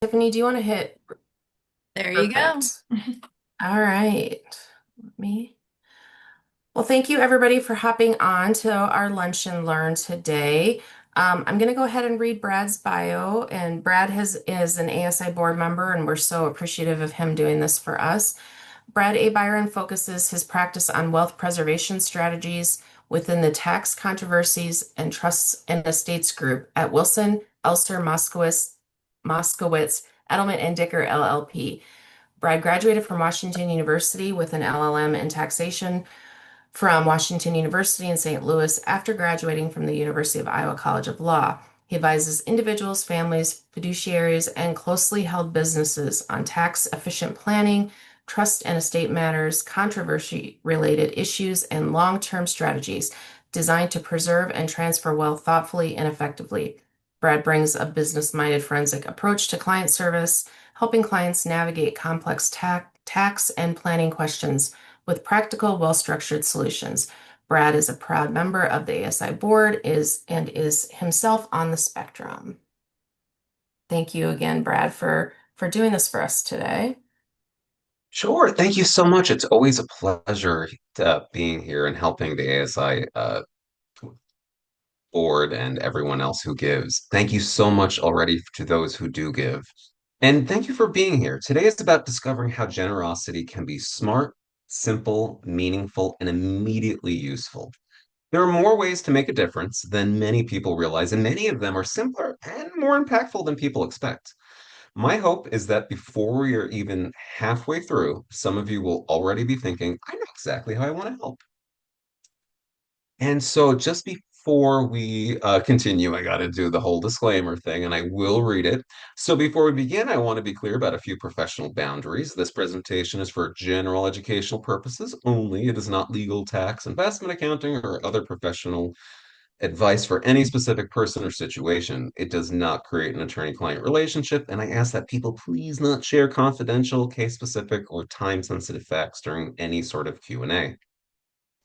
Tiffany, do you want to hit? There you go. Perfect. All right. Let me. Well, thank you everybody for hopping on to our Lunch and Learn today. I'm going to go ahead and read Brad's bio, and Brad is an ASI board member, and we're so appreciative of him doing this for us. Brad A. Biren focuses his practice on wealth preservation strategies within the Tax Controversies and Trusts and Estates Group at Wilson, Elster, Moskowitz, Edelman and Dicker LLP. Brad graduated from Washington University with an LLM in taxation from Washington University in St. Louis after graduating from the University of Iowa College of Law. He advises individuals, families, fiduciaries, and closely held businesses on tax efficient planning, trust and estate matters, controversy related issues, and long term strategies designed to preserve and transfer wealth thoughtfully and effectively. Brad brings a business minded forensic approach to client service, helping clients navigate complex tax and planning questions with practical, well-structured solutions. Brad is a proud member of the ASI board is himself on the spectrum. Thank you again, Brad, for doing this for us today. Sure. Thank you so much. It's always a pleasure being here and helping the ASI board and everyone else who gives. Thank you so much already to those who do give. And thank you for being here. Today is about discovering how generosity can be smart, simple, meaningful, and immediately useful. There are more ways to make a difference than many people realize, and many of them are simpler and more impactful than people expect. My hope is that before we are even halfway through, some of you will already be thinking, I know exactly how I want to help. And so just before we continue, I got to do the whole disclaimer thing, and I will read it. So before we begin, I want to be clear about a few professional boundaries. This presentation is for general educational purposes only. It is not legal, tax, investment accounting, or other professional advice for any specific person or situation. It does not create an attorney-client relationship, and I ask that people please not share confidential, case-specific, or time-sensitive facts during any sort of Q&A.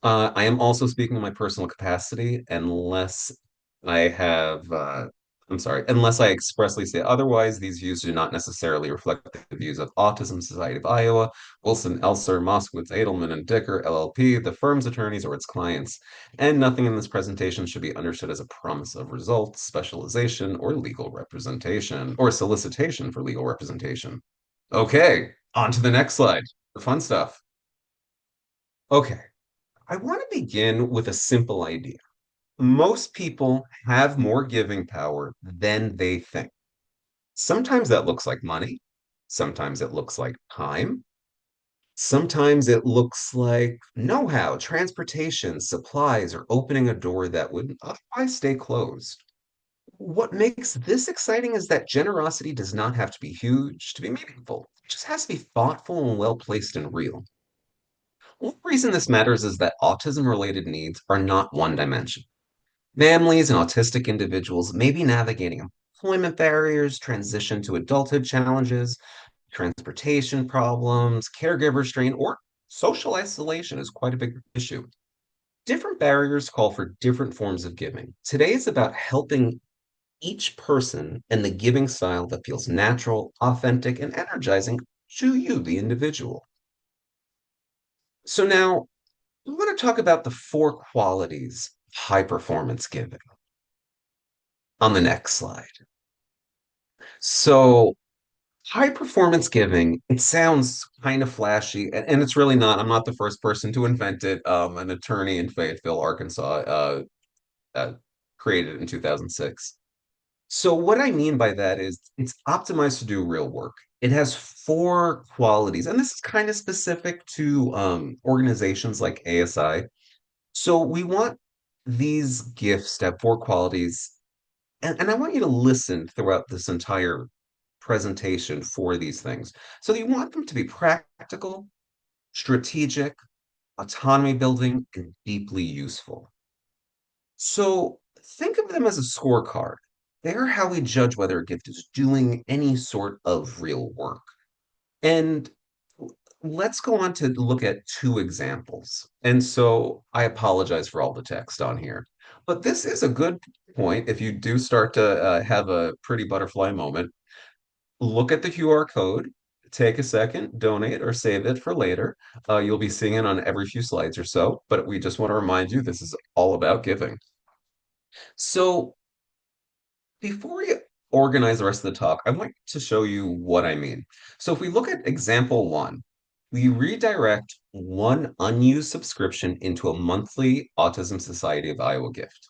I am also speaking in my personal capacity unless I have, I'm sorry, unless I expressly say otherwise, these views do not necessarily reflect the views of Autism Society of Iowa, Wilson, Elser, Moskowitz, Edelman, and Dicker, LLP, the firm's attorneys, or its clients, and nothing in this presentation should be understood as a promise of results, specialization, or legal representation, or solicitation for legal representation. Okay, on to the next slide, the fun stuff. Okay. I want to begin with a simple idea. Most people have more giving power than they think. Sometimes that looks like money. Sometimes it looks like time. Sometimes it looks like know-how, transportation, supplies, or opening a door that would otherwise stay closed. What makes this exciting is that generosity does not have to be huge to be meaningful. It just has to be thoughtful and well placed and real. One reason this matters is that autism related needs are not one dimension. Families and autistic individuals may be navigating employment barriers, transition to adulthood challenges, transportation problems, caregiver strain, or social isolation is quite a big issue. Different barriers call for different forms of giving. Today is about helping each person and the giving style that feels natural, authentic, and energizing to you, the individual. So now we want to talk about the four qualities of high performance giving on the next slide. So, high performance giving, it sounds kind of flashy, and it's really not. I'm not the first person to invent it. An attorney in Fayetteville, Arkansas, uh, created it in 2006. So, what I mean by that is it's optimized to do real work. It has four qualities, and this is kind of specific to organizations like ASI. So, we want these gifts to have four qualities, and I want you to listen throughout this entire presentation for these things. So you want them to be practical, strategic, autonomy building, and deeply useful. So think of them as a scorecard. They're how we judge whether a gift is doing any sort of real work. And let's go on to look at two examples. And so I apologize for all the text on here, but this is a good point if you do start to have a pretty butterfly moment. look at the QR code, take a second, donate or save it for later. You'll be seeing it on every few slides or so, but we just want to remind you this is all about giving. So before we organize the rest of the talk, I want to show you what I mean. So if we look at example one, we redirect one unused subscription into a monthly Autism Society of Iowa gift.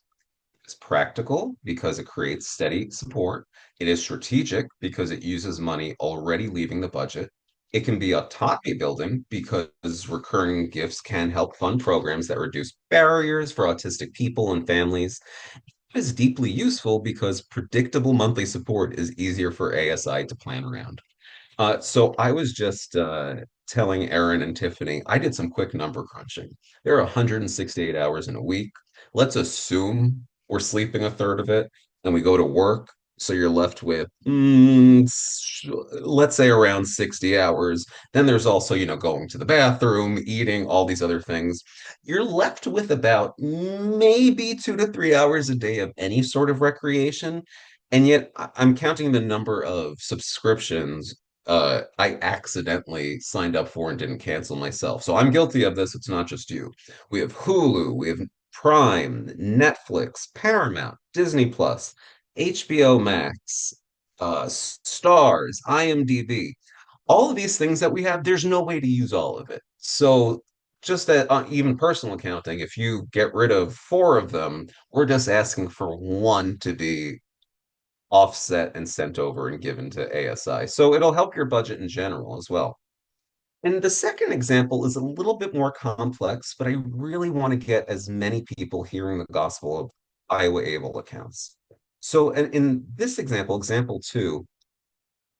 It's practical because it creates steady support. It is strategic because it uses money already leaving the budget. It can be autonomy building because recurring gifts can help fund programs that reduce barriers for autistic people and families. It is deeply useful because predictable monthly support is easier for ASI to plan around. So I was just telling Aaron and Tiffany, I did some quick number crunching. There are 168 hours in a week. Let's assume we're sleeping a third of it and we go to work. So you're left with, let's say around 60 hours. Then there's also, going to the bathroom, eating, all these other things. You're left with about maybe 2 to 3 hours a day of any sort of recreation. And yet I'm counting the number of subscriptions I accidentally signed up for and didn't cancel myself. So I'm guilty of this. It's not just you. We have Hulu, we have Prime, Netflix, Paramount, Disney Plus, HBO Max, Stars, IMDb. All of these things that we have, there's no way to use all of it. So just that even personal accounting, if you get rid of four of them, we're just asking for one to be offset and sent over and given to ASI. So it'll help your budget in general as well. And the second example is a little bit more complex, but I really want to get as many people hearing the gospel of Iowa Able accounts. So in this example, example two,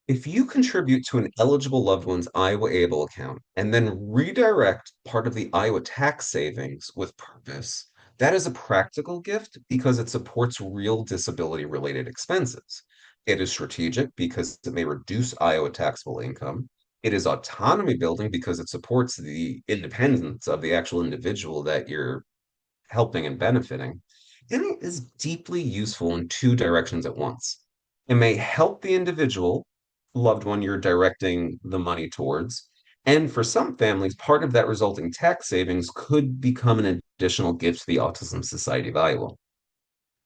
if you contribute to an eligible loved one's Iowa Able account and then redirect part of the Iowa tax savings with purpose, that is a practical gift because it supports real disability related expenses. It is strategic because it may reduce Iowa taxable income. It is autonomy building because it supports the independence of the actual individual that you're helping and benefiting. And it is deeply useful in two directions at once. It may help the individual loved one you're directing the money towards. And for some families, part of that resulting tax savings could become an additional gift to the Autism Society of Iowa.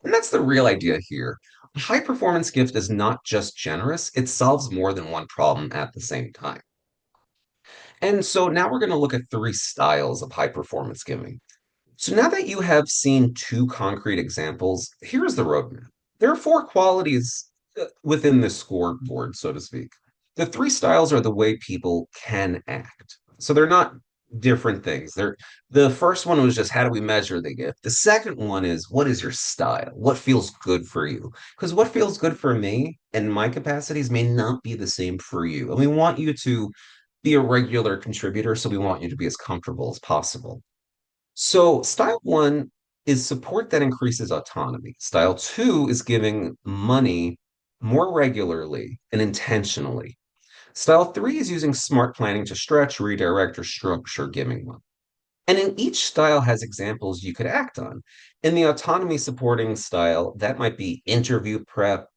And that's the real idea here. A high performance gift is not just generous, it solves more than one problem at the same time. And so now we're going to look at three styles of high performance giving. So now that you have seen two concrete examples, here's the roadmap. There are four qualities within the scoreboard, so to speak. The three styles are the way people can act. So they're not different things. The first one was just how do we measure the gift? The second one is what is your style? What feels good for you? Because what feels good for me and my capacities may not be the same for you. And we want you to be a regular contributor, so we want you to be as comfortable as possible. So, style one is support that increases autonomy. Style two is giving money more regularly and intentionally. Style three is using smart planning to stretch, redirect, or structure giving money. And in each style has examples you could act on. In the autonomy supporting style, that might be interview prep,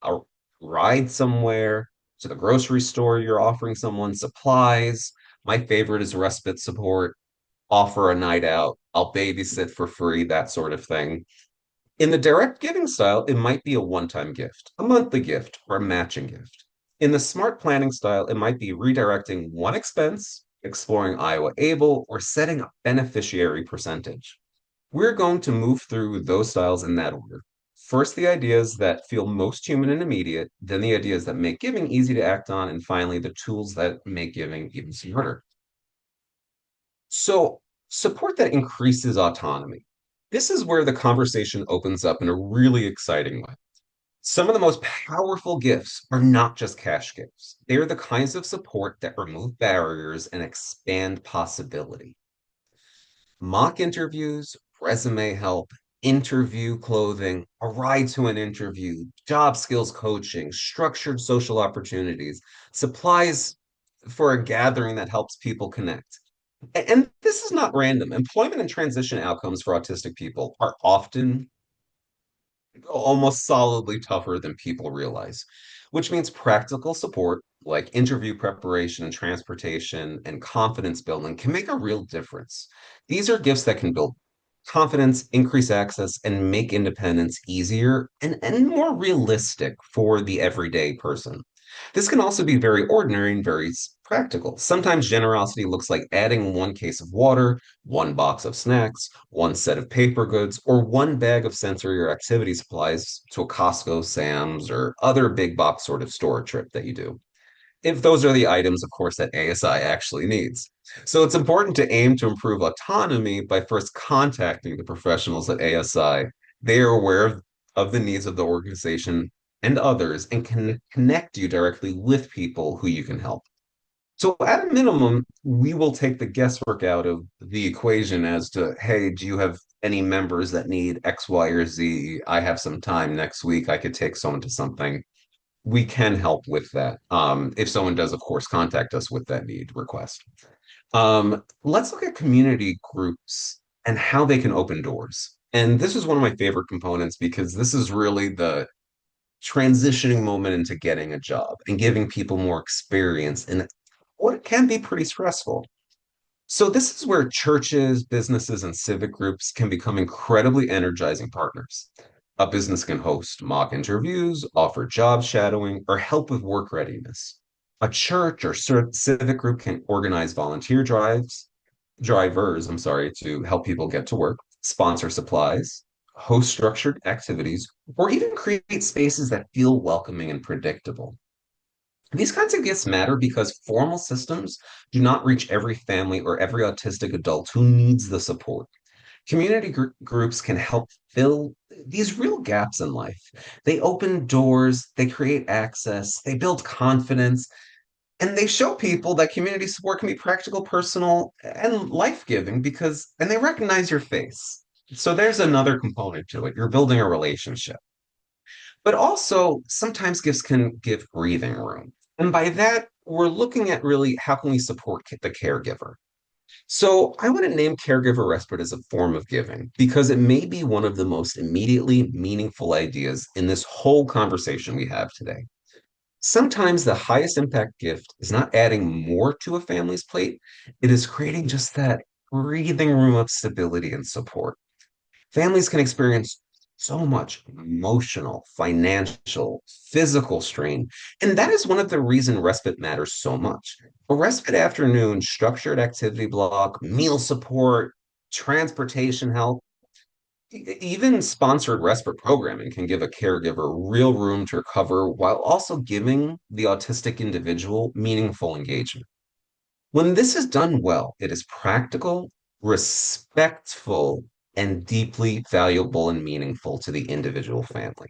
a ride somewhere, to the grocery store you're offering someone supplies. My favorite is respite support, offer a night out, I'll babysit for free, that sort of thing. In the direct giving style, it might be a one time gift, a monthly gift, or a matching gift. In the smart planning style, it might be redirecting one expense, exploring Iowa Able, or setting a beneficiary percentage. We're going to move through those styles in that order. First, the ideas that feel most human and immediate, then the ideas that make giving easy to act on, and finally, the tools that make giving even smarter. So, support that increases autonomy. This is where the conversation opens up in a really exciting way. Some of the most powerful gifts are not just cash gifts, they are the kinds of support that remove barriers and expand possibility. Mock interviews, resume help, interview clothing, a ride to an interview, job skills coaching, structured social opportunities, supplies for a gathering that helps people connect. And this is not random. Employment and transition outcomes for autistic people are often almost solidly tougher than people realize. which means practical support like interview preparation and transportation and confidence building can make a real difference. These are gifts that can build confidence, increase access, and make independence easier and more realistic for the everyday person. This can also be very ordinary and very practical. Sometimes generosity looks like adding one case of water, one box of snacks, one set of paper goods, or one bag of sensory or activity supplies to a Costco, Sam's, or other big box sort of store trip that you do. If those are the items, of course, that ASI actually needs. So it's important to aim to improve autonomy by first contacting the professionals at ASI. They are aware of the needs of the organization and others and can connect you directly with people who you can help. So at a minimum, we will take the guesswork out of the equation as to, hey, do you have any members that need X, Y, or Z? I have some time next week. I could take someone to something. We can help with that. If someone does, of course, contact us with that need request. Let's look at community groups and how they can open doors. And this is one of my favorite components because this is really the transitioning moment into getting a job and giving people more experience in what can be pretty stressful. So this is where churches, businesses, and civic groups can become incredibly energizing partners. A business can host mock interviews, offer job shadowing, or help with work readiness. A church or civic group can organize volunteer drivers, to help people get to work, sponsor supplies, host structured activities, or even create spaces that feel welcoming and predictable. These kinds of gifts matter because formal systems do not reach every family or every autistic adult who needs the support. Community groups can help fill these real gaps in life. They open doors, they create access, they build confidence, and they show people that community support can be practical, personal, and life-giving and they recognize your face. So there's another component to it. You're building a relationship. But also, sometimes gifts can give breathing room. And by that, we're looking at really how can we support the caregiver? So I want to name caregiver respite as a form of giving because it may be one of the most immediately meaningful ideas in this whole conversation we have today. Sometimes the highest impact gift is not adding more to a family's plate, it is creating just that breathing room of stability and support. Families can experience so much emotional, financial, physical strain. And that is one of the reasons respite matters so much. A respite afternoon, structured activity block, meal support, transportation help, even sponsored respite programming can give a caregiver real room to recover while also giving the autistic individual meaningful engagement. When this is done well, it is practical, respectful, and deeply valuable and meaningful to the individual family.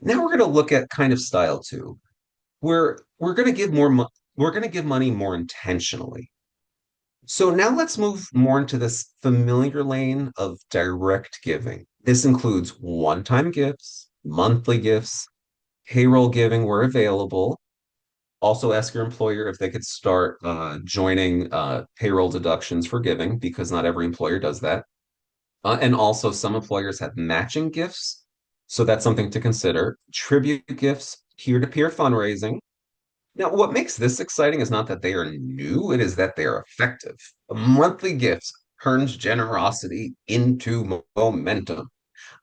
Now we're going to look at kind of style two. We're going to we're going to give money more intentionally. So now let's move more into this familiar lane of direct giving. This includes one-time gifts, monthly gifts, payroll giving where available. Also, ask your employer if they could start joining payroll deductions for giving because not every employer does that. And also, some employers have matching gifts. So that's something to consider. Tribute gifts, peer-to-peer fundraising. Now, what makes this exciting is not that they are new, it is that they are effective. A monthly gift turns generosity into momentum.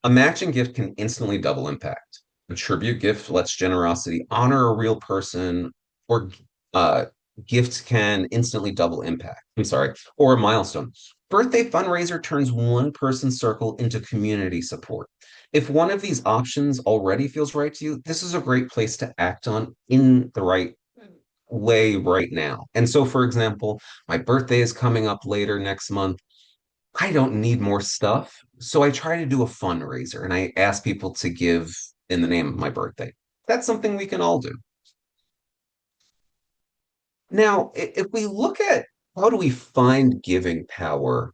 A matching gift can instantly double impact. A tribute gift lets generosity honor a real person, or uh, gifts can instantly double impact. I'm sorry, or a milestone. Birthday fundraiser turns one person's circle into community support. If one of these options already feels right to you, this is a great place to act on in the right way right now. And so, for example, my birthday is coming up later next month. I don't need more stuff. So I try to do a fundraiser and I ask people to give in the name of my birthday. That's something we can all do. Now, if we look at how do we find giving power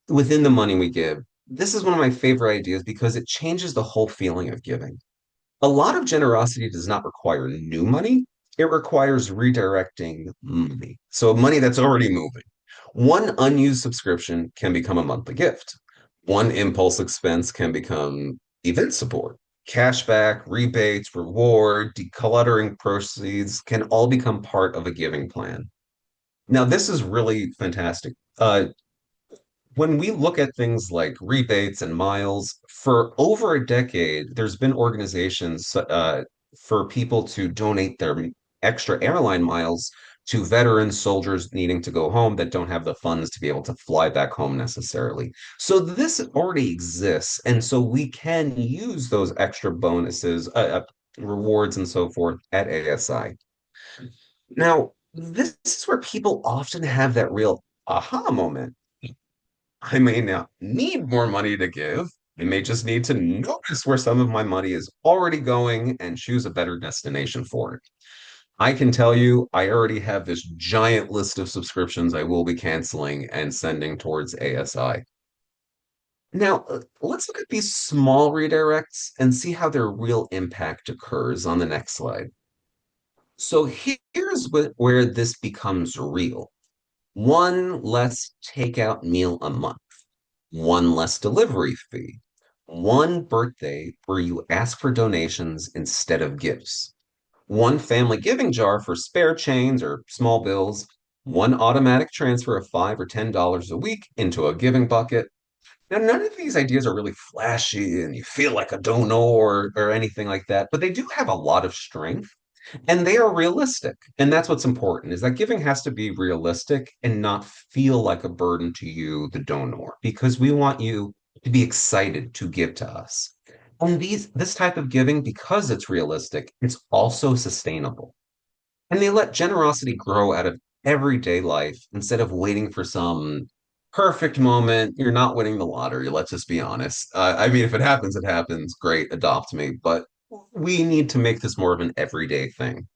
within the money we give, this is one of my favorite ideas because it changes the whole feeling of giving. A lot of generosity does not require new money, it requires redirecting money. So, money that's already moving. One unused subscription can become a monthly gift. One impulse expense can become event support. Cashback, rebates, reward, decluttering proceeds can all become part of a giving plan. Now, this is really fantastic. When we look at things like rebates and miles, for over a decade, there's been organizations for people to donate their extra airline miles to veterans, soldiers needing to go home that don't have the funds to be able to fly back home necessarily. So this already exists, and so we can use those extra bonuses, rewards, and so forth at ASI. Now, this is where people often have that real aha moment. I may not need more money to give. I may just need to notice where some of my money is already going and choose a better destination for it. I can tell you, I already have this giant list of subscriptions I will be canceling and sending towards ASI. Now, let's look at these small redirects and see how their real impact occurs on the next slide. So here's where this becomes real. One less takeout meal a month, one less delivery fee, one birthday where you ask for donations instead of gifts, one family giving jar for spare change or small bills, one automatic transfer of $5 or $10 a week into a giving bucket. Now, none of these ideas are really flashy and you feel like a donor or anything like that, but they do have a lot of strength and they are realistic. And that's what's important is that giving has to be realistic and not feel like a burden to you, the donor, because we want you to be excited to give to us. And this type of giving, because it's realistic, it's also sustainable. And they let generosity grow out of everyday life instead of waiting for some perfect moment. You're not winning the lottery, let's just be honest. I mean, if it happens, it happens. Great, adopt me. But we need to make this more of an everyday thing.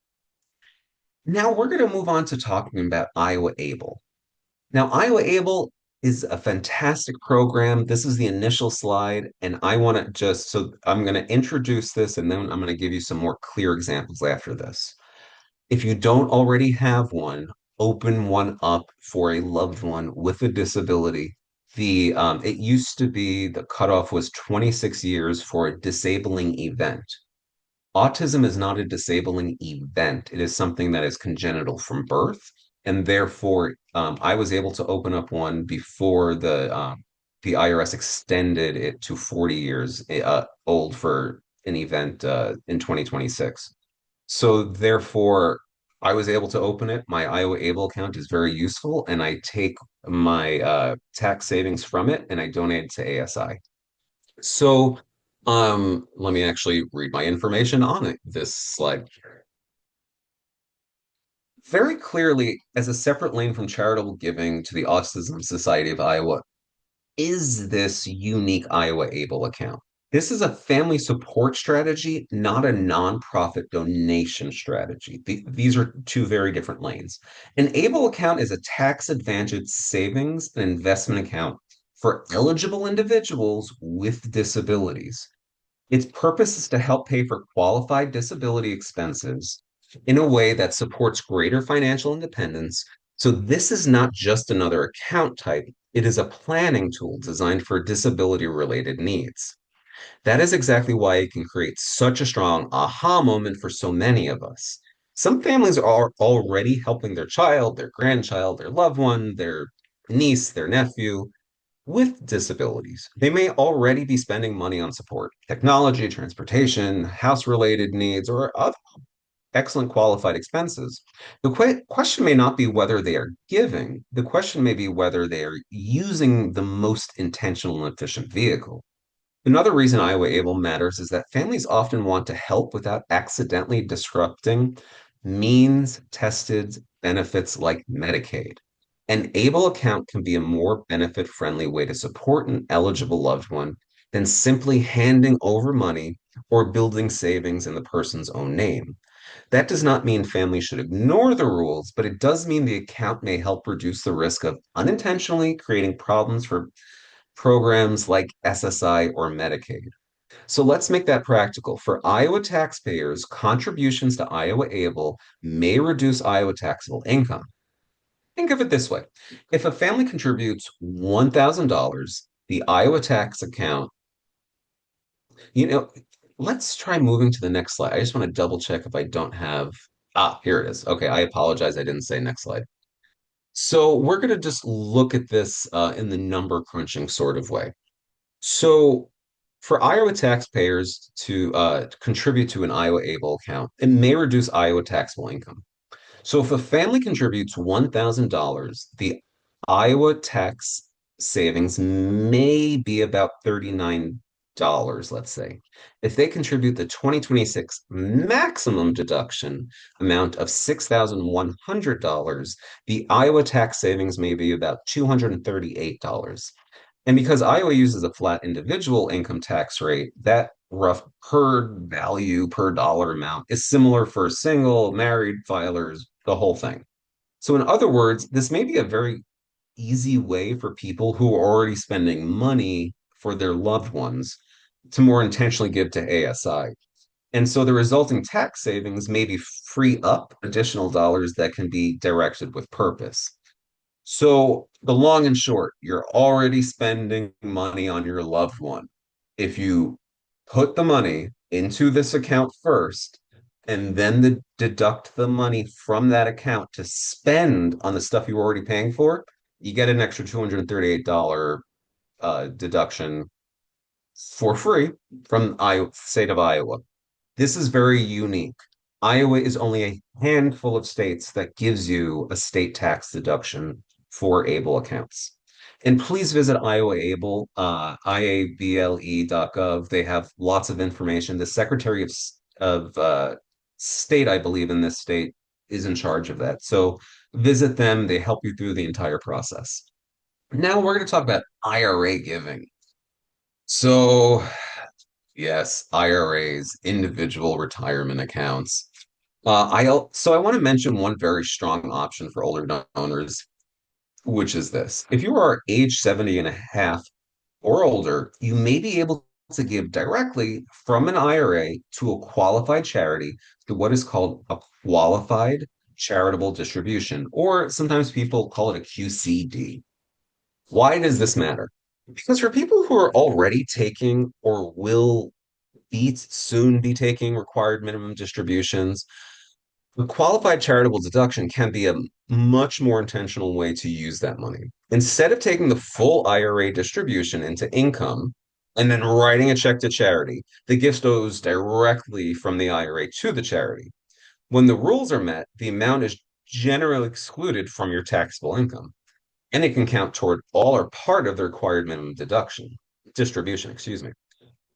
Now we're going to move on to talking about Iowa Able. Now, Iowa Able is a fantastic program. This is the initial slide, and I want to just so I'm going to introduce this and then I'm going to give you some more clear examples after this. If you don't already have one, open one up for a loved one with a disability. It used to be the cutoff was 26 years for a disabling event. Autism is not a disabling event. It is something that is congenital from birth, and therefore, I was able to open up one before the IRS extended it to 40 years old for an event in 2026. So therefore, I was able to open it. My Iowa Able account is very useful, and I take my tax savings from it and I donate it to ASI. So, let me actually read my information on it, this slide. Very clearly, as a separate lane from charitable giving to the Autism Society of Iowa, is this unique Iowa Able account. This is a family support strategy, not a nonprofit donation strategy. These are two very different lanes. An Able account is a tax advantaged savings and investment account for eligible individuals with disabilities. Its purpose is to help pay for qualified disability expenses in a way that supports greater financial independence. So, this is not just another account type, it is a planning tool designed for disability related needs. That is exactly why it can create such a strong aha moment for so many of us. Some families are already helping their child, their grandchild, their loved one, their niece, their nephew with disabilities. They may already be spending money on support, technology, transportation, house related needs, or other excellent qualified expenses. The question may not be whether they are giving, the question may be whether they are using the most intentional and efficient vehicle. Another reason Iowa Able matters is that families often want to help without accidentally disrupting means tested benefits like Medicaid. An ABLE account can be a more benefit friendly way to support an eligible loved one than simply handing over money or building savings in the person's own name. That does not mean families should ignore the rules, but it does mean the account may help reduce the risk of unintentionally creating problems for programs like SSI or Medicaid. So let's make that practical. For Iowa taxpayers, contributions to Iowa Able may reduce Iowa taxable income. Think of it this way. If a family contributes $1,000, the Iowa tax account, you know, let's try moving to the next slide. I just want to double check if I don't have. Ah, here it is. Okay, I apologize. I didn't say next slide. So we're going to just look at this in the number crunching sort of way. So for Iowa taxpayers to contribute to an Iowa Able account, it may reduce Iowa taxable income. So if a family contributes $1,000, the Iowa tax savings may be about $39, let's say. If they contribute the 2026 maximum deduction amount of $6,100, the Iowa tax savings may be about $238. And because Iowa uses a flat individual income tax rate, that rough per value per dollar amount is similar for single, married filers, the whole thing. So, in other words, this may be a very easy way for people who are already spending money for their loved ones to more intentionally give to ASI. And so the resulting tax savings maybe free up additional dollars that can be directed with purpose. So the long and short, you're already spending money on your loved one. If you put the money into this account first and then deduct the money from that account to spend on the stuff you're already paying for, you get an extra $238 deduction for free from the state of Iowa. This is very unique. Iowa is only a handful of states that gives you a state tax deduction for ABLE accounts. And please visit Iowa Able, iable.gov. They have lots of information. The Secretary of State, I believe, in this state is in charge of that. So visit them. They help you through the entire process. Now we're going to talk about IRA giving. So yes, IRAs, individual retirement accounts. So I want to mention one very strong option for older donors, which is this. If you are age 70 and a half or older, you may be able to give directly from an IRA to a qualified charity through what is called a qualified charitable distribution, or sometimes people call it a QCD. Why does this matter? Because for people who are already taking or will be soon be taking required minimum distributions, the qualified charitable deduction can be a much more intentional way to use that money. Instead of taking the full IRA distribution into income and then writing a check to charity, the gift goes directly from the IRA to the charity. When the rules are met, the amount is generally excluded from your taxable income, and it can count toward all or part of the required minimum distribution, excuse me.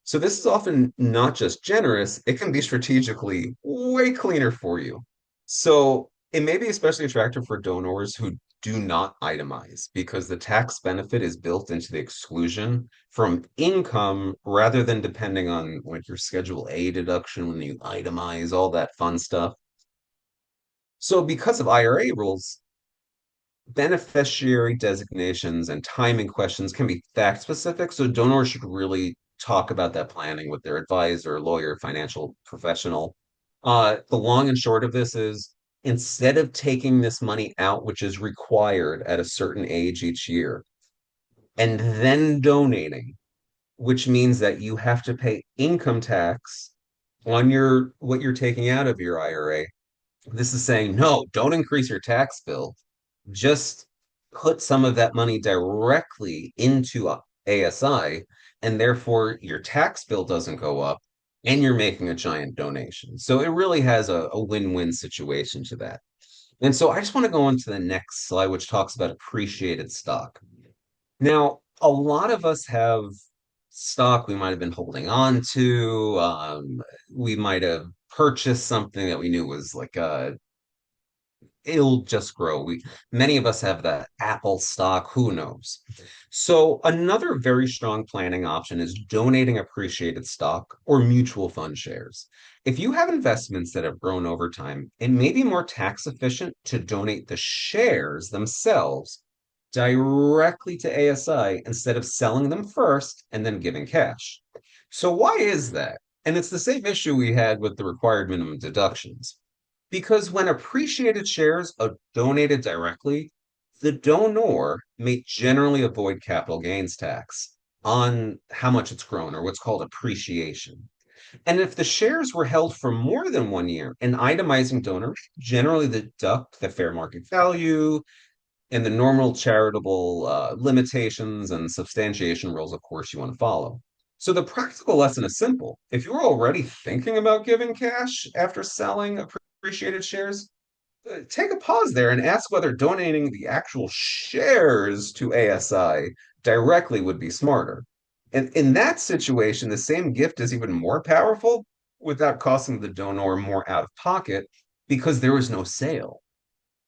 So this is often not just generous, it can be strategically way cleaner for you. So it may be especially attractive for donors who do not itemize because the tax benefit is built into the exclusion from income rather than depending on like your Schedule A deduction when you itemize, all that fun stuff. So because of IRA rules, beneficiary designations and timing questions can be fact specific, so donors should really talk about that planning with their advisor, lawyer, financial professional. The long and short of this is instead of taking this money out, which is required at a certain age each year, and then donating, which means that you have to pay income tax on your what you're taking out of your IRA. This is saying, no, don't increase your tax bill, just put some of that money directly into ASI, and therefore your tax bill doesn't go up and you're making a giant donation. So it really has a win-win situation to that. And so I just want to go on to the next slide, which talks about appreciated stock. Now, a lot of us have stock we might have been holding on to. We might have purchased something that we knew was like it'll just grow. Many of us have the Apple stock, who knows? So another very strong planning option is donating appreciated stock or mutual fund shares. If you have investments that have grown over time, it may be more tax efficient to donate the shares themselves directly to ASI instead of selling them first and then giving cash. So why is that? And it's the same issue we had with the required minimum deductions. Because when appreciated shares are donated directly, the donor may generally avoid capital gains tax on how much it's grown or what's called appreciation. And if the shares were held for more than 1 year, an itemizing donor generally deduct the fair market value and the normal charitable limitations and substantiation rules, of course, you want to follow. So the practical lesson is simple. If you're already thinking about giving cash after selling appreciated shares, take a pause there and ask whether donating the actual shares to ASI directly would be smarter. And in that situation, the same gift is even more powerful without costing the donor more out of pocket because there was no sale.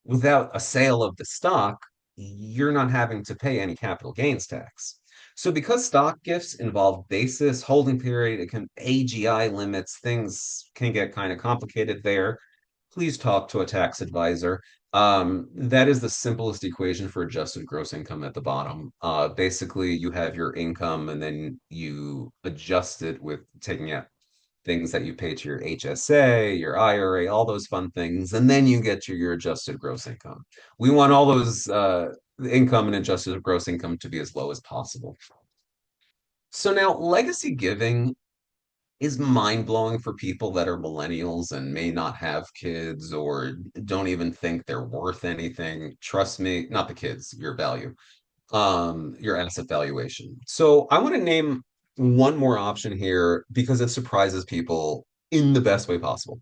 Without a sale of the stock, you're not having to pay any capital gains tax. So because stock gifts involve basis, holding period, it can AGI limits, things can get kind of complicated there. Please talk to a tax advisor. That is the simplest equation for adjusted gross income at the bottom. Basically, you have your income and then you adjust it with taking out things that you pay to your HSA, your IRA, all those fun things, and then you get to your adjusted gross income. We want all those income and adjusted gross income to be as low as possible. So now legacy giving is mind blowing for people that are millennials and may not have kids or don't even think they're worth anything. Trust me, not the kids, your value, your asset valuation. So I want to name one more option here because it surprises people in the best way possible.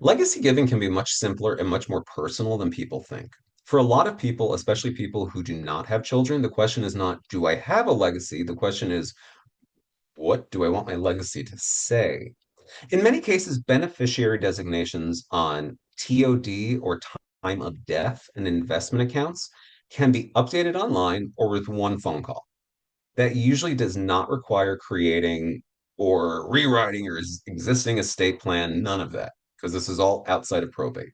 Legacy giving can be much simpler and much more personal than people think. For a lot of people, especially people who do not have children, the question is not, do I have a legacy? The question is, what do I want my legacy to say? In many cases, beneficiary designations on TOD or time of death and investment accounts can be updated online or with one phone call. That usually does not require creating or rewriting your existing estate plan, none of that, because this is all outside of probate.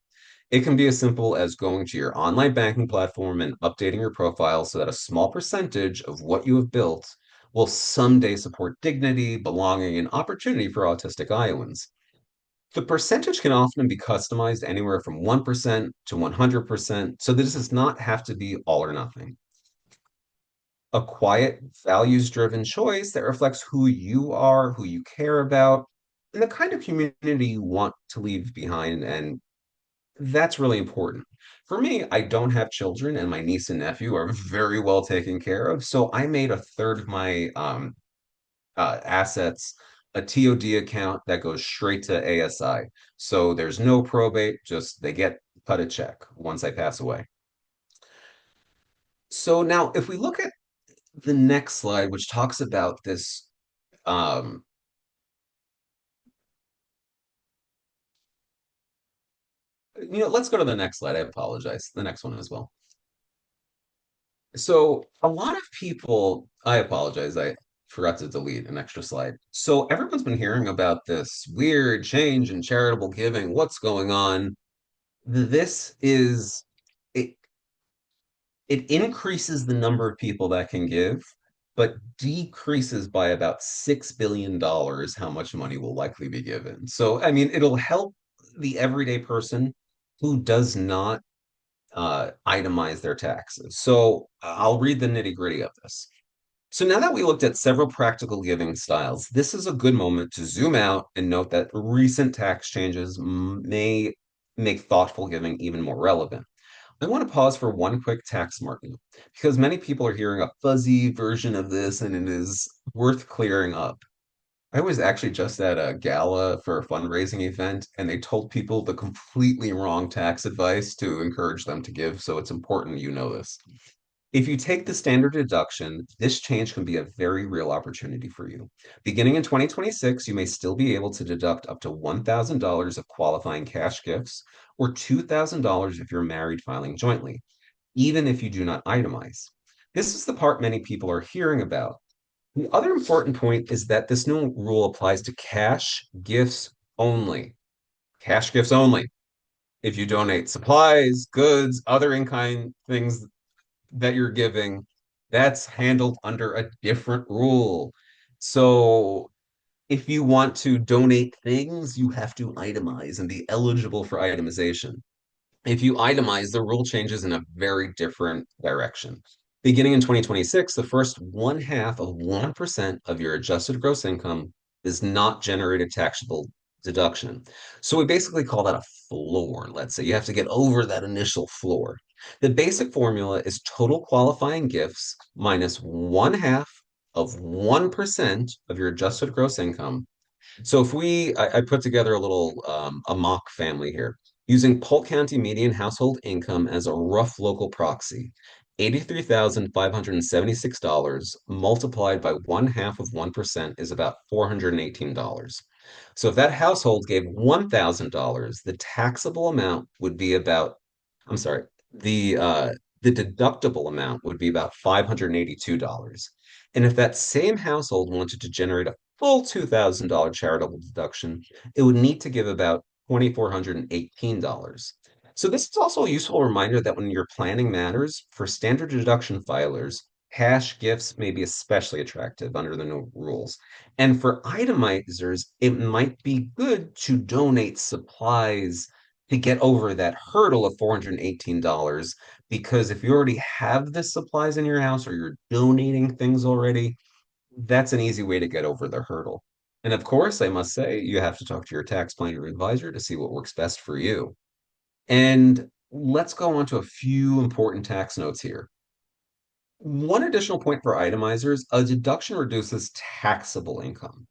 It can be as simple as going to your online banking platform and updating your profile so that a small percentage of what you have built will someday support dignity, belonging, and opportunity for autistic Iowans. The percentage can often be customized anywhere from 1% to 100%, so this does not have to be all or nothing. A quiet, values-driven choice that reflects who you are, who you care about, and the kind of community you want to leave behind. And that's really important. For me, I don't have children, and my niece and nephew are very well taken care of. So I made a third of my assets a TOD account that goes straight to ASI. So there's no probate, just they get cut a check once I pass away. So now, if we look at the next slide, which talks about this, um, let's go to the next slide. I apologize. The next one as well. So a lot of people, I apologize, I forgot to delete an extra slide. So everyone's been hearing about this weird change in charitable giving. What's going on? This is it, it increases the number of people that can give, but decreases by about $6 billion how much money will likely be given. So, I mean, it'll help the everyday person who does not itemize their taxes. So, I'll read the nitty-gritty of this. So, now that we looked at several practical giving styles, this is a good moment to zoom out and note that recent tax changes may make thoughtful giving even more relevant. I want to pause for one quick tax marking because many people are hearing a fuzzy version of this and it is worth clearing up. I was actually just at a gala for a fundraising event and they told people the completely wrong tax advice to encourage them to give, so it's important you know this. If you take the standard deduction, this change can be a very real opportunity for you. Beginning in 2026, you may still be able to deduct up to $1,000 of qualifying cash gifts or $2,000 if you're married filing jointly, even if you do not itemize. This is the part many people are hearing about. The other important point is that this new rule applies to cash gifts only. Cash gifts only. If you donate supplies, goods, other in-kind things that you're giving, that's handled under a different rule. So if you want to donate things, you have to itemize and be eligible for itemization. If you itemize, the rule changes in a very different direction. Beginning in 2026, the first one half of 1% of your adjusted gross income does not generate a taxable deduction. So we basically call that a floor. Let's say you have to get over that initial floor. The basic formula is total qualifying gifts minus one half of 1% of your adjusted gross income. So if I put together a little a mock family here using Polk County median household income as a rough local proxy. $83,576 multiplied by one half of 1% is about $418. So if that household gave $1,000, the taxable amount would be about, I'm sorry, the deductible amount would be about $582. And if that same household wanted to generate a full $2,000 charitable deduction, it would need to give about $2,418. So this is also a useful reminder that when you're planning matters for standard deduction filers, cash gifts may be especially attractive under the new rules. And for itemizers, it might be good to donate supplies to get over that hurdle of $418 because if you already have the supplies in your house or you're donating things already, that's an easy way to get over the hurdle. And of course, I must say, you have to talk to your tax planner advisor to see what works best for you. And let's go on to a few important tax notes here. One additional point for itemizers, a deduction reduces taxable income,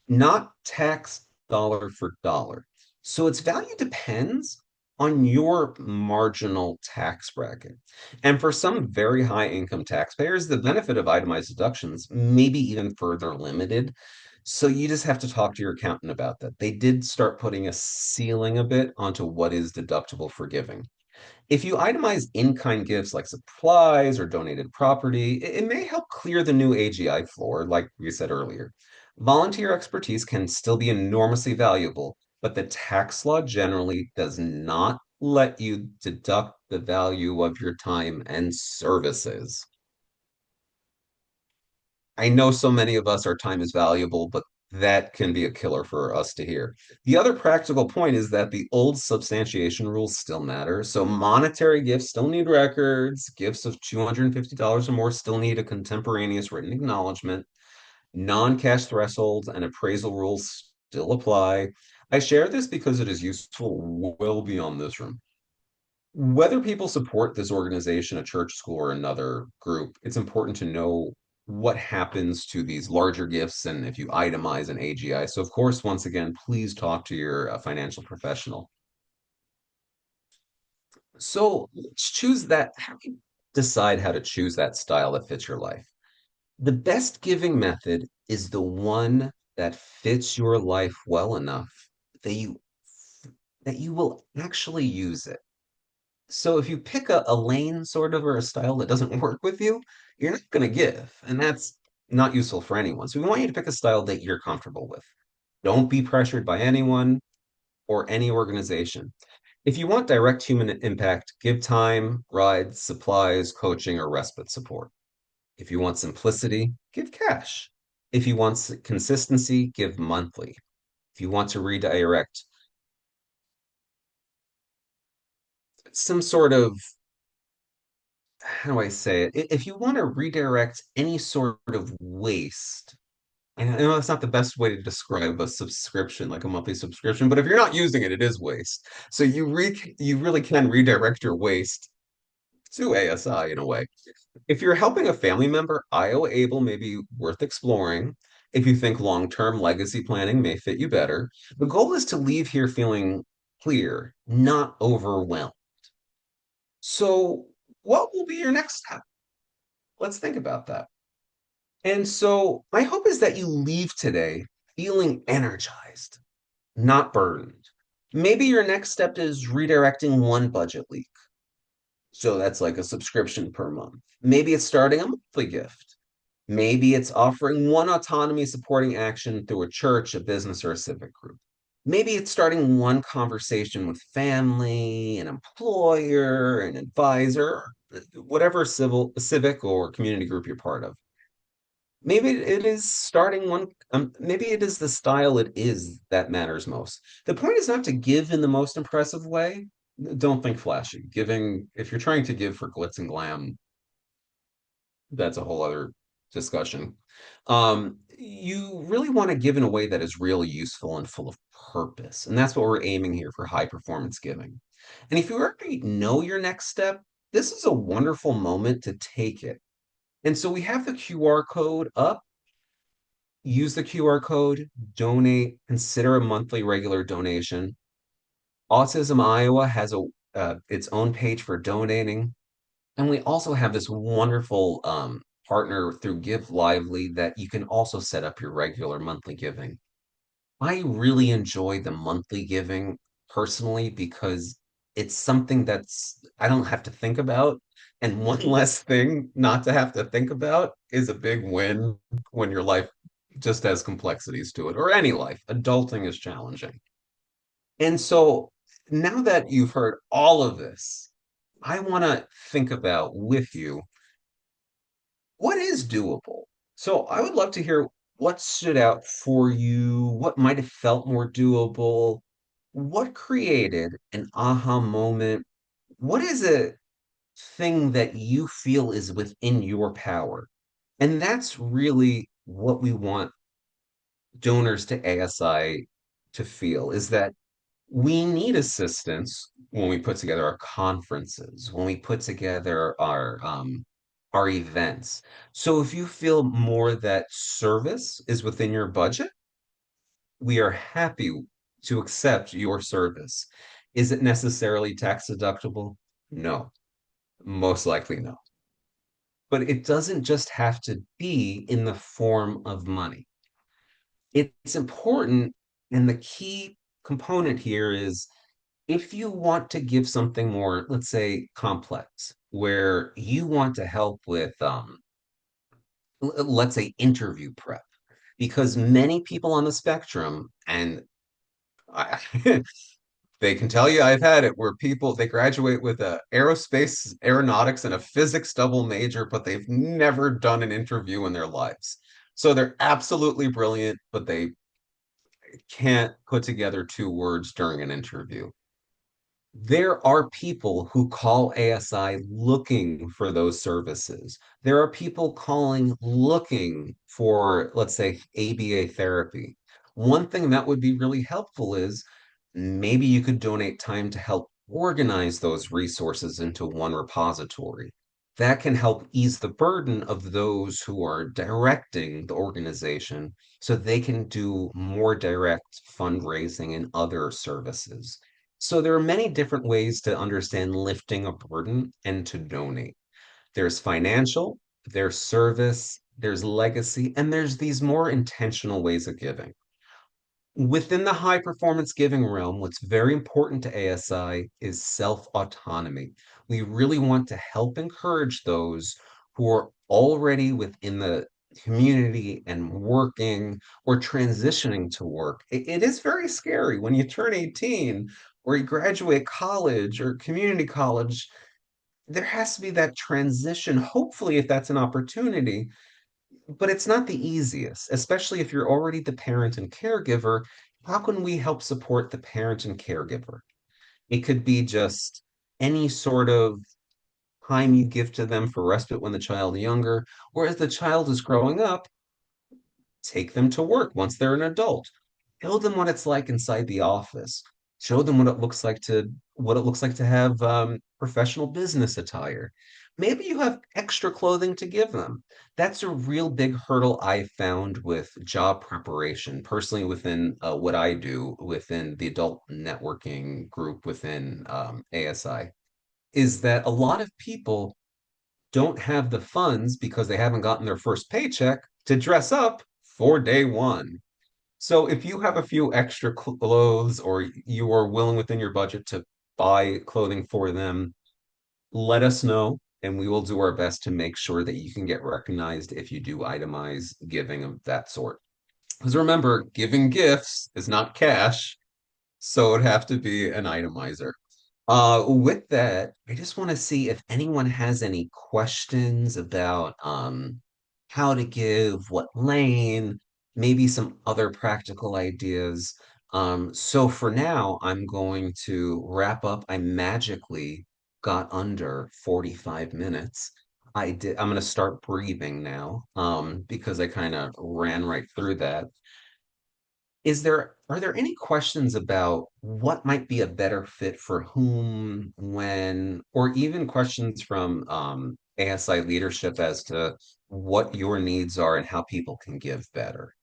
not tax dollar for dollar. So its value depends on your marginal tax bracket. And for some very high income taxpayers, the benefit of itemized deductions may be even further limited. So you just have to talk to your accountant about that. They did start putting a ceiling a bit onto what is deductible for giving. If you itemize in-kind gifts like supplies or donated property, it may help clear the new AGI floor, like we said earlier. Volunteer expertise can still be enormously valuable, but the tax law generally does not let you deduct the value of your time and services. I know so many of us, our time is valuable, but that can be a killer for us to hear. The other practical point is that the old substantiation rules still matter. So monetary gifts still need records. Gifts of $250 or more still need a contemporaneous written acknowledgement. Non-cash thresholds and appraisal rules still apply. I share this because it is useful well beyond this room. Whether people support this organization, a church, school, or another group, it's important to know what happens to these larger gifts and if you itemize an AGI. So, of course, once again, please talk to your financial professional. So, let's choose that. How do you decide how to choose that style that fits your life? The best giving method is the one that fits your life well enough that you will actually use it. So if you pick a lane sort of or a style that doesn't work with you, you're not going to give. And that's not useful for anyone. So we want you to pick a style that you're comfortable with. Don't be pressured by anyone or any organization. If you want direct human impact, give time, rides, supplies, coaching, or respite support. If you want simplicity, give cash. If you want consistency, give monthly. If you want to redirect some sort of how do I say it? If you want to redirect any sort of waste, and I know that's not the best way to describe a subscription, like a monthly subscription, but if you're not using it, it is waste. So you really can redirect your waste to ASI in a way. If you're helping a family member, Iowa Able may be worth exploring. If you think long-term legacy planning may fit you better, the goal is to leave here feeling clear, not overwhelmed. So, what will be your next step? Let's think about that. And so my hope is that you leave today feeling energized, not burdened. Maybe your next step is redirecting one budget leak. So that's like a subscription per month. Maybe it's starting a monthly gift. Maybe it's offering one autonomy supporting action through a church, a business, or a civic group. Maybe it's starting one conversation with family, an employer, an advisor, whatever civic or community group you're part of. Maybe it is starting one, maybe it is the style it is that matters most. The point is not to give in the most impressive way. Don't think flashy. Giving, if you're trying to give for glitz and glam, that's a whole other. discussion. You really want to give in a way that is really useful and full of purpose. And that's what we're aiming here for high performance giving. And if you already know your next step, this is a wonderful moment to take it. And so we have the QR code up. Use the QR code, donate, consider a monthly regular donation. Autism Iowa has a its own page for donating. And we also have this wonderful partner through Give Lively that you can also set up your regular monthly giving. I really enjoy the monthly giving personally because it's something I don't have to think about. And one less thing not to have to think about is a big win when your life just has complexities to it, or any life. Adulting is challenging. And so now that you've heard all of this, I want to think about with you what is doable. So I would love to hear what stood out for you, what might have felt more doable, what created an aha moment, what is a thing that you feel is within your power. And that's really what we want donors to ASI to feel is that we need assistance when we put together our conferences, when we put together our events. So if you feel more that service is within your budget, we are happy to accept your service. Is it necessarily tax deductible? No, most likely no. But it doesn't just have to be in the form of money. It's important, and the key component here is if you want to give something more, let's say, complex, where you want to help with, let's say, interview prep, because many people on the spectrum, and I, they can tell you I've had it where people they graduate with a aerospace aeronautics and a physics double major, but they've never done an interview in their lives. So they're absolutely brilliant, but they can't put together two words during an interview. There are people who call ASI looking for those services. There are people calling looking for, let's say, ABA therapy. One thing that would be really helpful is maybe you could donate time to help organize those resources into one repository. That can help ease the burden of those who are directing the organization so they can do more direct fundraising and other services. So there are many different ways to understand lifting a burden and to donate. There's financial, there's service, there's legacy, and there's these more intentional ways of giving. Within the high performance giving realm, what's very important to ASI is self autonomy. We really want to help encourage those who are already within the community and working or transitioning to work. It is very scary when you turn 18 or you graduate college or community college. There has to be that transition, hopefully, if that's an opportunity, but it's not the easiest, especially if you're already the parent and caregiver. How can we help support the parent and caregiver? It could be just any sort of time you give to them for respite when the child is younger, or as the child is growing up, take them to work once they're an adult. Show them what it's like inside the office. Show them what it looks like to have professional business attire. Maybe you have extra clothing to give them. That's a real big hurdle I found with job preparation, personally within what I do within the adult networking group within ASI, is that a lot of people don't have the funds because they haven't gotten their first paycheck to dress up for day one. So if you have a few extra clothes or you are willing within your budget to buy clothing for them, let us know and we will do our best to make sure that you can get recognized if you do itemize giving of that sort. Because remember, giving gifts is not cash, so it'd have to be an itemizer. With that, I just want to see if anyone has any questions about how to give, what lane, maybe some other practical ideas. So for now, I'm going to wrap up. I magically got under 45 minutes. I did. I'm going to start breathing now, because I kind of ran right through that. Are there any questions about what might be a better fit for whom, when, or even questions from ASI leadership as to what your needs are and how people can give better?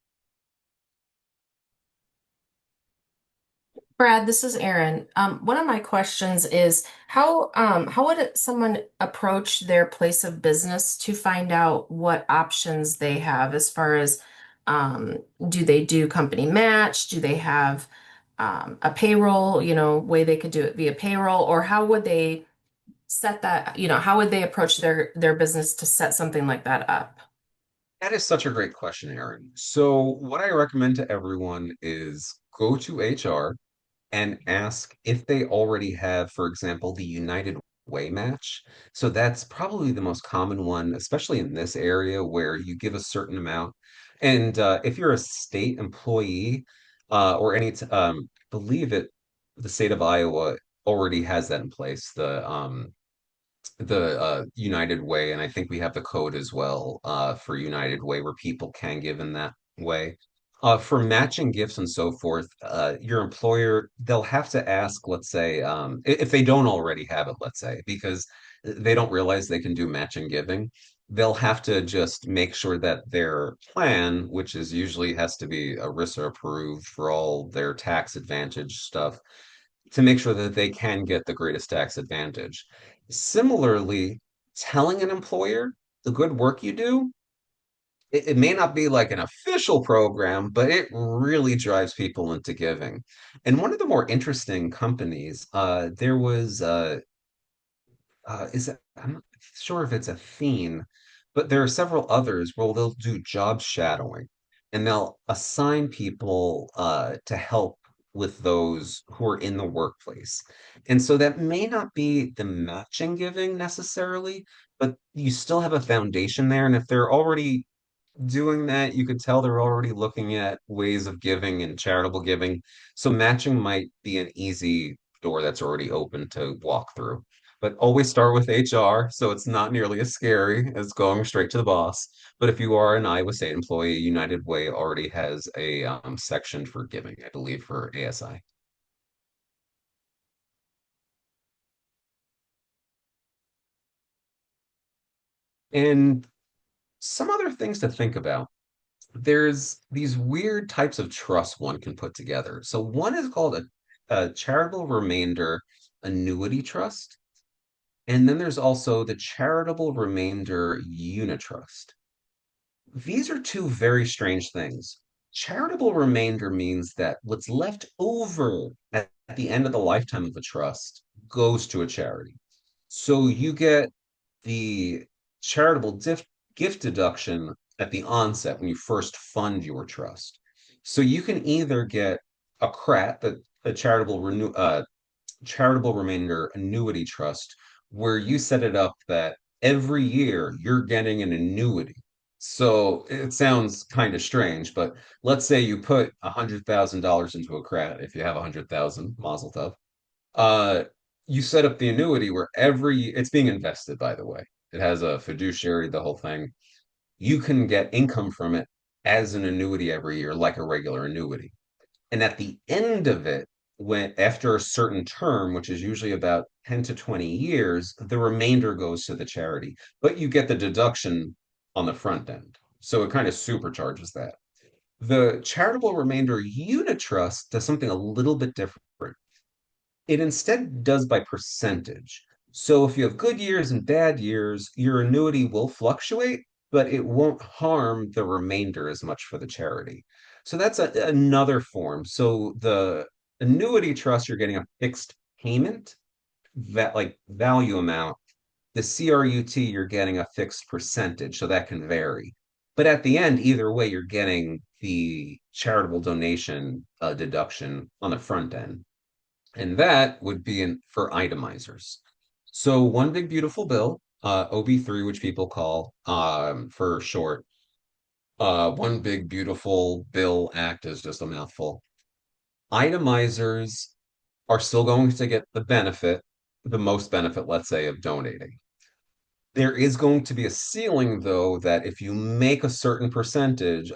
Brad, this is Erin. One of my questions is how would someone approach their place of business to find out what options they have as far as um, do they do company match? Do they have a payroll, way they could do it via payroll, or how would they set that, how would they approach their business to set something like that up? That is such a great question, Aaron. So, what I recommend to everyone is go to HR and ask if they already have, for example, the United Way match. So that's probably the most common one, especially in this area where you give a certain amount. And if you're a state employee or believe it, the state of Iowa already has that in place. The United Way, and I think we have the code as well for United Way where people can give in that way. For matching gifts and so forth, your employer, they'll have to ask, let's say, if they don't already have it, let's say, because they don't realize they can do matching giving, they'll have to just make sure that their plan, which is usually has to be ERISA approved for all their tax advantage stuff, to make sure that they can get the greatest tax advantage. Similarly, telling an employer the good work you do, it may not be like an official program, but it really drives people into giving. And one of the more interesting companies, there was is it, I'm not sure if it's a theme, but there are several others where they'll do job shadowing and they'll assign people to help with those who are in the workplace. And so that may not be the matching giving necessarily, but you still have a foundation there. And if they're already doing that, you could tell they're already looking at ways of giving and charitable giving. So matching might be an easy door that's already open to walk through. But always start with HR, so it's not nearly as scary as going straight to the boss. But if you are an Iowa State employee, United Way already has a section for giving, I believe, for ASI. And some other things to think about. There's these weird types of trust one can put together. So one is called a charitable remainder annuity trust, and then there's also the charitable remainder unit trust. These are two very strange things. Charitable remainder means that what's left over at the end of the lifetime of a trust goes to a charity. So you get the charitable gift deduction at the onset when you first fund your trust. So you can either get a CRAT, the charitable remainder annuity trust, where you set it up that every year you're getting an annuity. So it sounds kind of strange, but let's say you put $100,000 into a CRAT, if you have 100,000, Mazel tov. Uh, you set up the annuity where it's being invested, by the way. It has a fiduciary, the whole thing. You can get income from it as an annuity every year, like a regular annuity. And at the end of it, when after a certain term, which is usually about 10 to 20 years, the remainder goes to the charity, but you get the deduction on the front end. So it kind of supercharges that. The charitable remainder unit trust does something a little bit different. It instead does by percentage. So if you have good years and bad years, your annuity will fluctuate, but it won't harm the remainder as much for the charity. So that's another form. So the annuity trust, you're getting a fixed payment, that like value amount. The CRUT, you're getting a fixed percentage, so that can vary. But at the end, either way, you're getting the charitable donation deduction on the front end. And that would be for itemizers. So one big beautiful bill, OB3, which people call for short, one big beautiful bill act is just a mouthful. Itemizers are still going to get the benefit, the most benefit, let's say, of donating. There is going to be a ceiling, though, that if you make a certain percentage,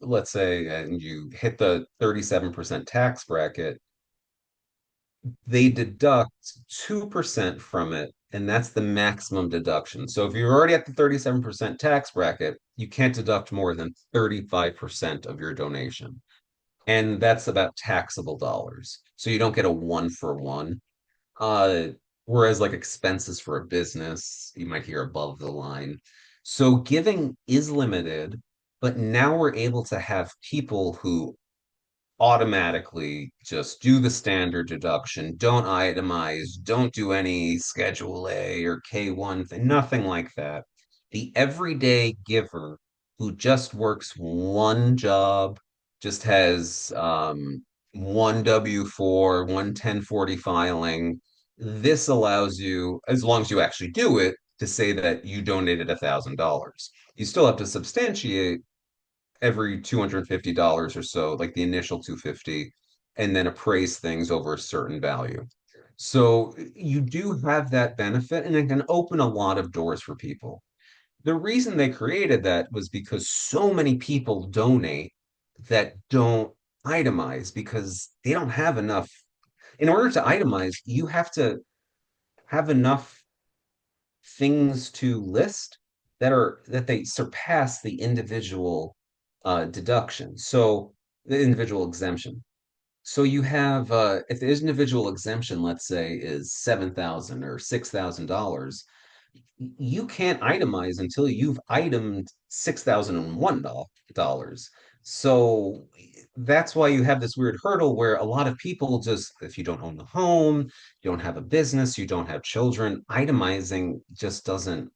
let's say, and you hit the 37% tax bracket, they deduct 2% from it, and that's the maximum deduction. So if you're already at the 37% tax bracket, you can't deduct more than 35% of your donation. And that's about taxable dollars. So you don't get a one for one. Uh, Whereas like expenses for a business, you might hear above the line. So giving is limited, but now we're able to have people who automatically just do the standard deduction, don't itemize, don't do any Schedule A or K1 thing, nothing like that. The everyday giver who just works one job, just has one W-4, one 1040 filing. This allows you, as long as you actually do it, to say that you donated $1,000. You still have to substantiate every $250 or so, like the initial 250, and then appraise things over a certain value. So you do have that benefit, and it can open a lot of doors for people. The reason they created that was because so many people donate that don't itemize because they don't have enough. In order to itemize, you have to have enough things to list that they surpass the individual deduction. So the individual exemption. So you have if the individual exemption, let's say, is 7,000 or $6,000, you can't itemize until you've itemed $6,001. So that's why you have this weird hurdle where a lot of people just, if you don't own a home, you don't have a business, you don't have children, itemizing just doesn't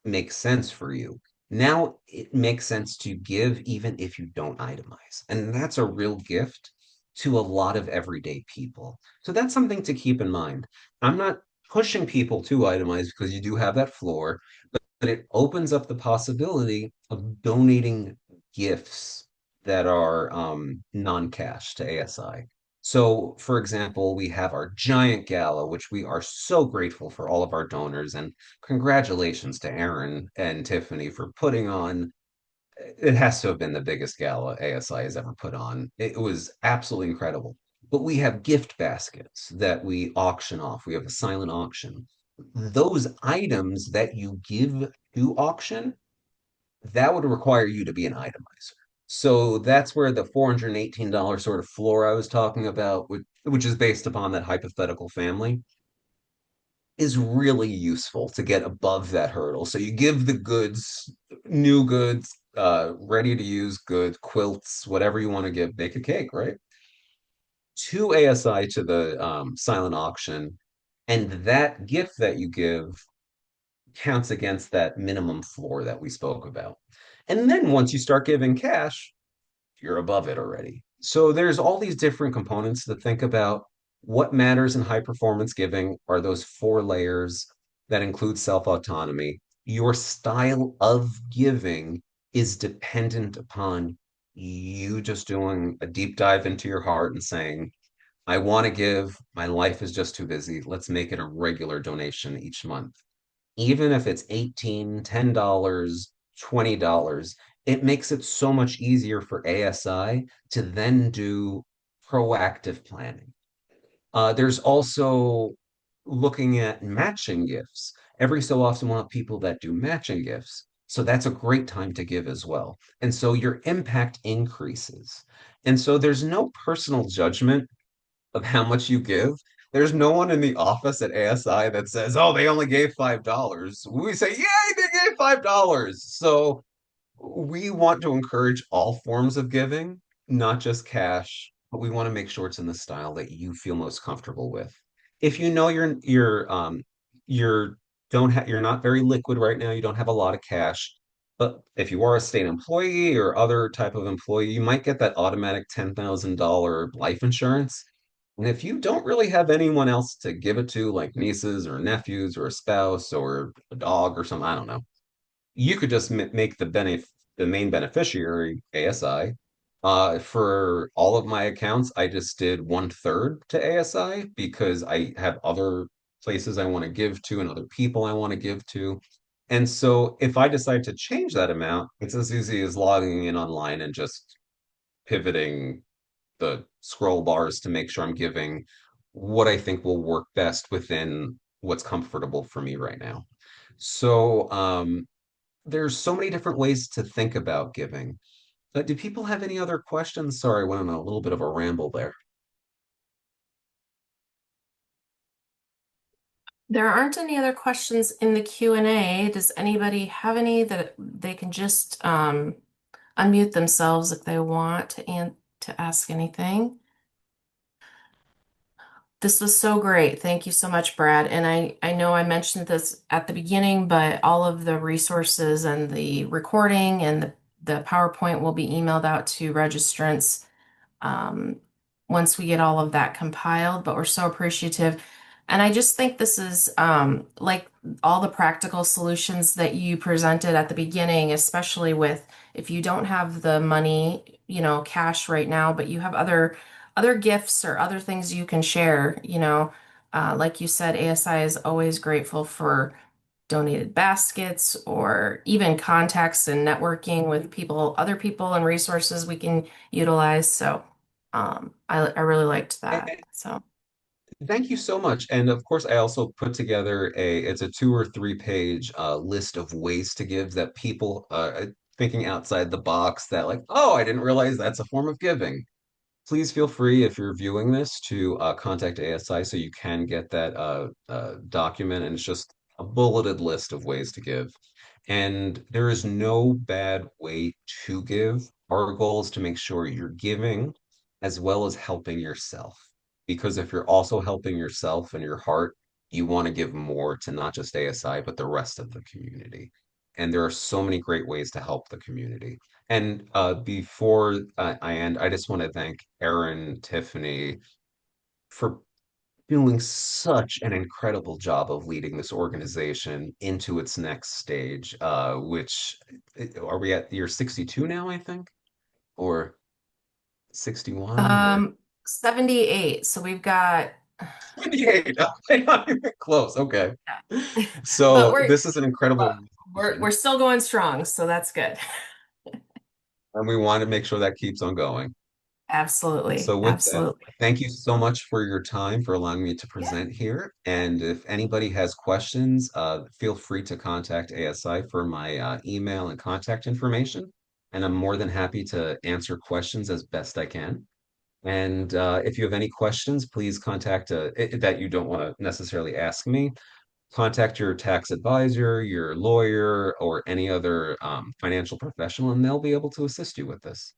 make sense for you. Now it makes sense to give even if you don't itemize. And that's a real gift to a lot of everyday people. So that's something to keep in mind. I'm not pushing people to itemize because you do have that floor, but it opens up the possibility of donating gifts that are non-cash to ASI. So, for example, we have our giant gala, which we are so grateful for all of our donors, and congratulations to Aaron and Tiffany for putting on. It has to have been the biggest gala ASI has ever put on. It was absolutely incredible. But we have gift baskets that we auction off. We have a silent auction. Those items that you give to auction, that would require you to be an itemizer. So that's where the $418 sort of floor I was talking about, which is based upon that hypothetical family, is really useful to get above that hurdle. So you give the goods, new goods, ready to use goods, quilts, whatever you want to give, bake a cake, right? To ASI to the silent auction. And that gift that you give counts against that minimum floor that we spoke about. And then once you start giving cash, you're above it already. So there's all these different components to think about. What matters in high performance giving are those four layers that include self autonomy. Your style of giving is dependent upon you just doing a deep dive into your heart and saying, I want to give, my life is just too busy. Let's make it a regular donation each month. Even if it's 18, $10, $20, it makes it so much easier for ASI to then do proactive planning. There's also looking at matching gifts. Every so often, we'll have people that do matching gifts. So that's a great time to give as well. And so your impact increases. And so there's no personal judgment of how much you give. There's no one in the office at ASI that says, "Oh, they only gave $5." We say, "Yay, they gave $5." So we want to encourage all forms of giving, not just cash, but we want to make sure it's in the style that you feel most comfortable with. If you know you're don't have you're not very liquid right now, you don't have a lot of cash, but if you are a state employee or other type of employee, you might get that automatic $10,000 life insurance. And if you don't really have anyone else to give it to, like nieces or nephews or a spouse or a dog or something, I don't know, you could just make the main beneficiary ASI. For all of my accounts, I just did 1/3 to ASI because I have other places I want to give to and other people I want to give to. And so if I decide to change that amount, it's as easy as logging in online and just pivoting the scroll bars to make sure I'm giving what I think will work best within what's comfortable for me right now. So there's so many different ways to think about giving. Do people have any other questions? Sorry, I went on a little bit of a ramble there. There aren't any other questions in the Q&A. Does anybody have any that they can just unmute themselves if they want to ask anything? This was so great. Thank you so much, Brad. And I know I mentioned this at the beginning, but all of the resources and the recording and the PowerPoint will be emailed out to registrants um, once we get all of that compiled, but we're so appreciative. And I just think this is like all the practical solutions that you presented at the beginning, especially with if you don't have the money, cash right now, but you have other gifts or other things you can share, like you said, ASI is always grateful for donated baskets or even contacts and networking with people, other people and resources we can utilize. So I really liked that. So Thank you so much. And of course, I also put together it's a 2 or 3 page list of ways to give that people thinking outside the box that like, oh, I didn't realize that's a form of giving. Please feel free if you're viewing this to contact ASI so you can get that document. And it's just a bulleted list of ways to give. And there is no bad way to give. Our goal is to make sure you're giving as well as helping yourself. Because if you're also helping yourself and your heart, you want to give more to not just ASI, but the rest of the community. And there are so many great ways to help the community. And before I end, I just want to thank Erin, Tiffany for doing such an incredible job of leading this organization into its next stage, which are we at year 62 now, I think, or 61 or um 78. So we've got 28. I'm not even close. Okay. but So we're this is an incredible but we're organization, still going strong, so that's good. and we want to make sure that keeps on going. Absolutely. So with that, Absolutely. thank you so much for your time, for allowing me to Yeah. present here. And if anybody has questions, feel free to contact ASI for my email and contact information. And I'm more than happy to answer questions as best I can. And if you have any questions, please contact that you don't want to necessarily ask me. Contact your tax advisor, your lawyer, or any other financial professional, and they'll be able to assist you with this.